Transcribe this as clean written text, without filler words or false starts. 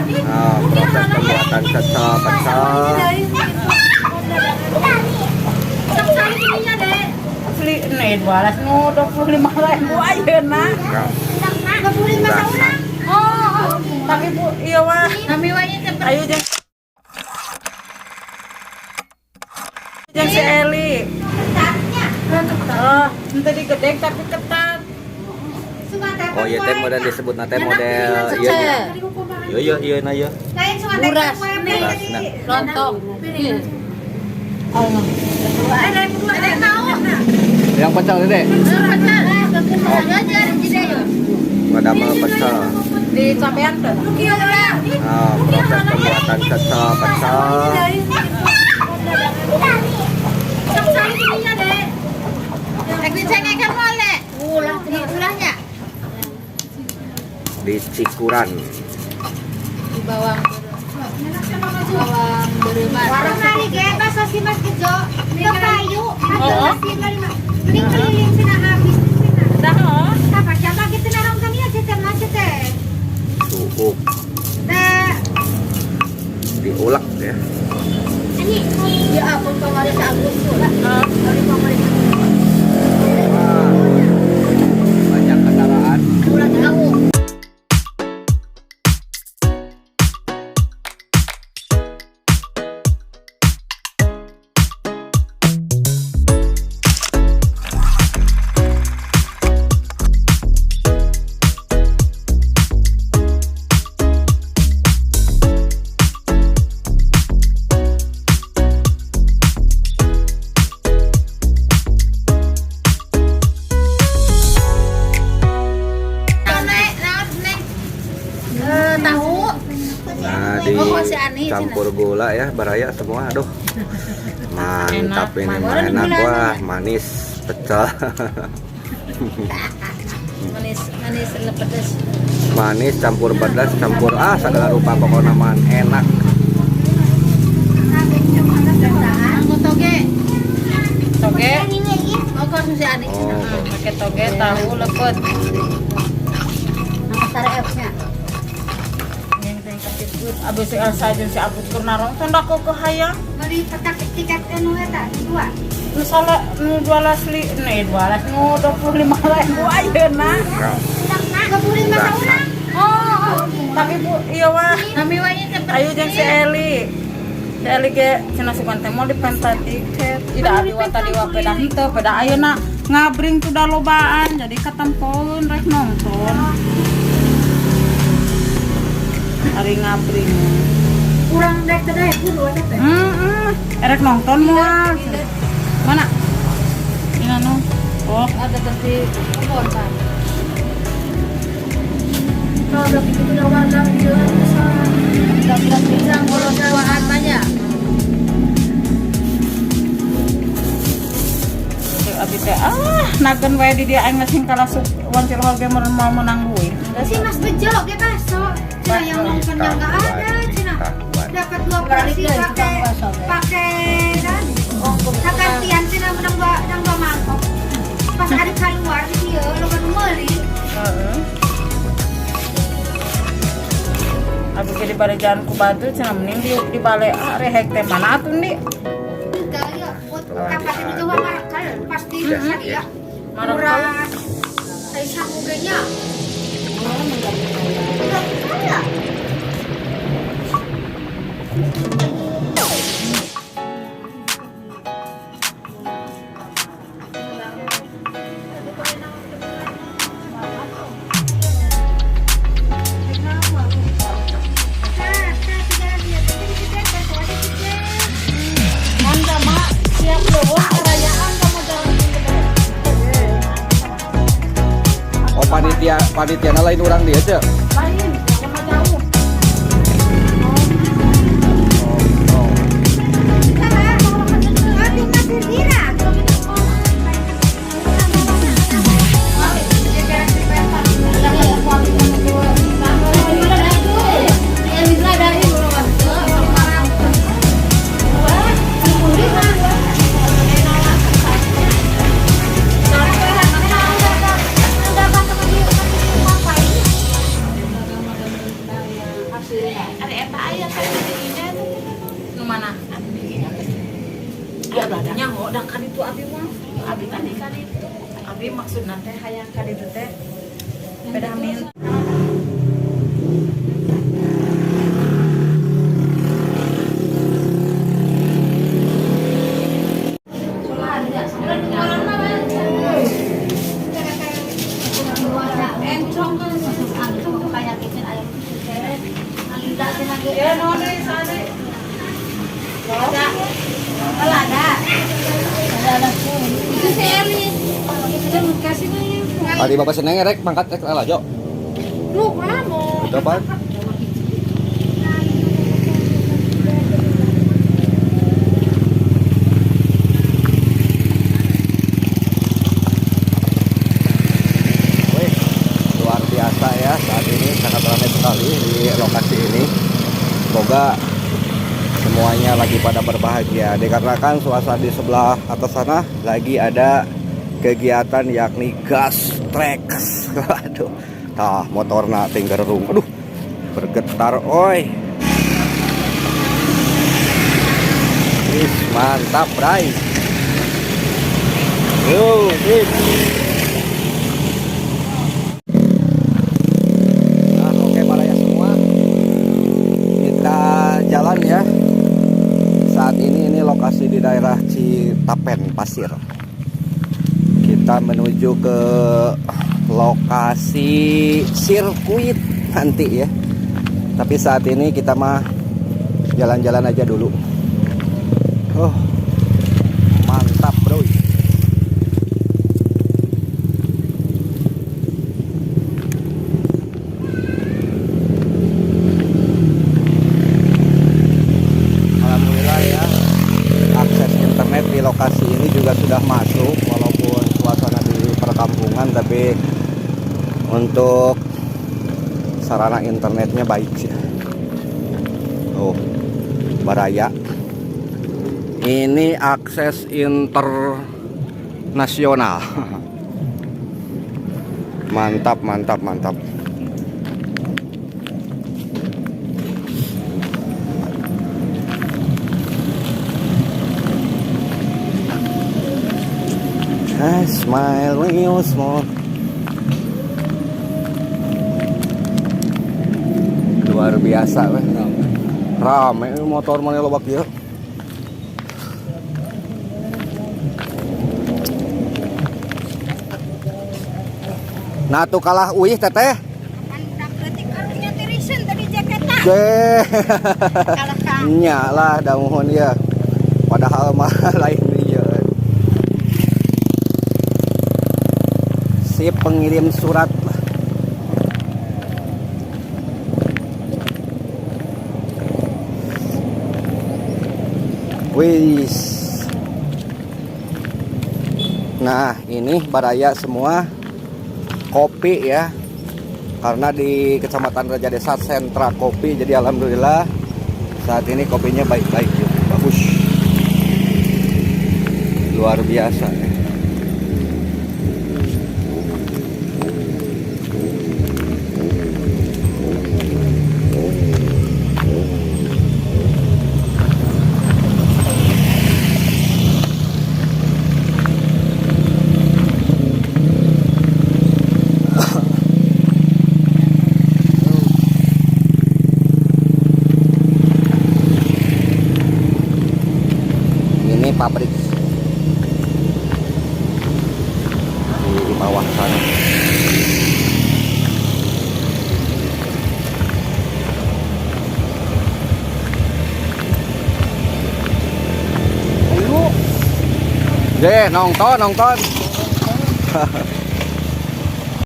Proses pembuatan pecel. Asli nih 25.000 ayeuna. Oh, tapi Bu, iya wah. Kami wanya Ayo jeng. Jeng si Eli. Oh, tadi gede tapi ketat. Oh iya teh model disebut nate model iya. Iya nah ya. buras, Burasna. lontong. Yang pecel Dede. Ngadamel pecel. Di sampean tuh. Proses pembuatan pecel. Di Cikuran. Di bawang beremas. Warung nari ge basa si Mas Gejo. Teu payu, atuh si Marima. Mending keliling cenah habis cenah. Dah oh. Apa siapa gitu narong kami aja teh macet teh. Suuk. Teh Diulek ya. ini Ya ampun kemarin seagus tuh lah. Wah, banyak kendaraan. Kurang tahu. Tahu. Nah, dicampur gula ya, baraya semua. Aduh. Mantap ini mah enak wah, manis pecel. Manis pedas. Manis campur pedas campur segala rupa pokoknya man enak. Anggo toge. Toge. Oh, kok si Ani. Pakai toge, tahu, lepet. Sare F-nya. Abis saja si abut kurnarong tanda kok ke hayang. beli petak tiket anu eta dua. Misalnya nu 12 li, nih 12 nu 25.000 ayeuna. Keburin mah urang. Oh, tapi Bu, iya wah. Kami wanya Ayo jeng si Eli. Si Eli ge cenah sugan teh mau dipenta tiket. Tidak ada wata diwa peda henteu, peda ayeuna ngabring tuh da lobaan jadi katempoeun rek nonton. Ari ngabring. Urang dek teh kudu eta teh. Erek nonton moal. Mana? Ini anu. Oh, ada tadi kebon kan. Kalau udah begitu udah warga jalan besar. Udah pisang kalau sewaan banyak. abi teh nagen wae di dia aing sing kalasuk wancil holge mau menang duit. Si Mas Bejo ge baso. Cina yang nonton yang enggak ada, Cina. Dapat 2 porsi pakai dan sakantian Cina menang dua mangkok. Pas ada keluar di dia lo kan meuli. Heeh. Abi jadi pada jalan ku batu cenah mending di bale rehek teh mana atuh ndi? Enggak ya, kapan itu coba marakal pasti ya. Marakal. Saya sanggup nya. Oh panitia lain orang dia aja. Lain, sama jauh. Ada eta aya kan di dinya tuh. Nu mana? Ya ada. Nyaho da ka ditu abi mah. Abi tadi kan itu. Abi maksudna teh hayang ka ditu teh. Beda min. Ya no deh sare. Itu si Eli. Kita kasih nih. Tadi bapak seneng rek mangkat rek lah Jo. Lu kamu. Itu apa? Wih, luar biasa ya, saat ini sangat ramai sekali di lokasi ini. Semoga semuanya lagi pada berbahagia, dikarenakan suasana di sebelah atas sana lagi ada kegiatan yakni gas tracks. Aduh, tah motorna tinggerung, aduh bergetar, oi. Wis mantap, bray. Yo, nah, oke Baraya semua, kita jalan ya. Saat ini lokasi di daerah Citapen Pasir. Kita menuju ke lokasi sirkuit nanti ya. Tapi saat ini kita mah jalan-jalan aja dulu. Oh, mantap bro. Alhamdulillah ya, akses internet di lokasi ini juga sudah masuk, walaupun suasana di perkampungan, tapi untuk sarana internetnya baik sih. Oh, Baraya. Ini akses internasional. Mantap, mantap, mantap. I smile when you smile. Luar biasa weh. Rame motor mana lobak ya. Nah tuh kalah uih teteh. Nyalah damuhun ya. Padahal mah lain dia. Si pengirim surat. Wis. Nah, ini Baraya semua kopi ya. Karena di Kecamatan Raja Desa sentra kopi, jadi alhamdulillah saat ini kopinya baik-baik ya. Bagus. Luar biasa ya. Pabrik di bawah sana. Ayo, nonton.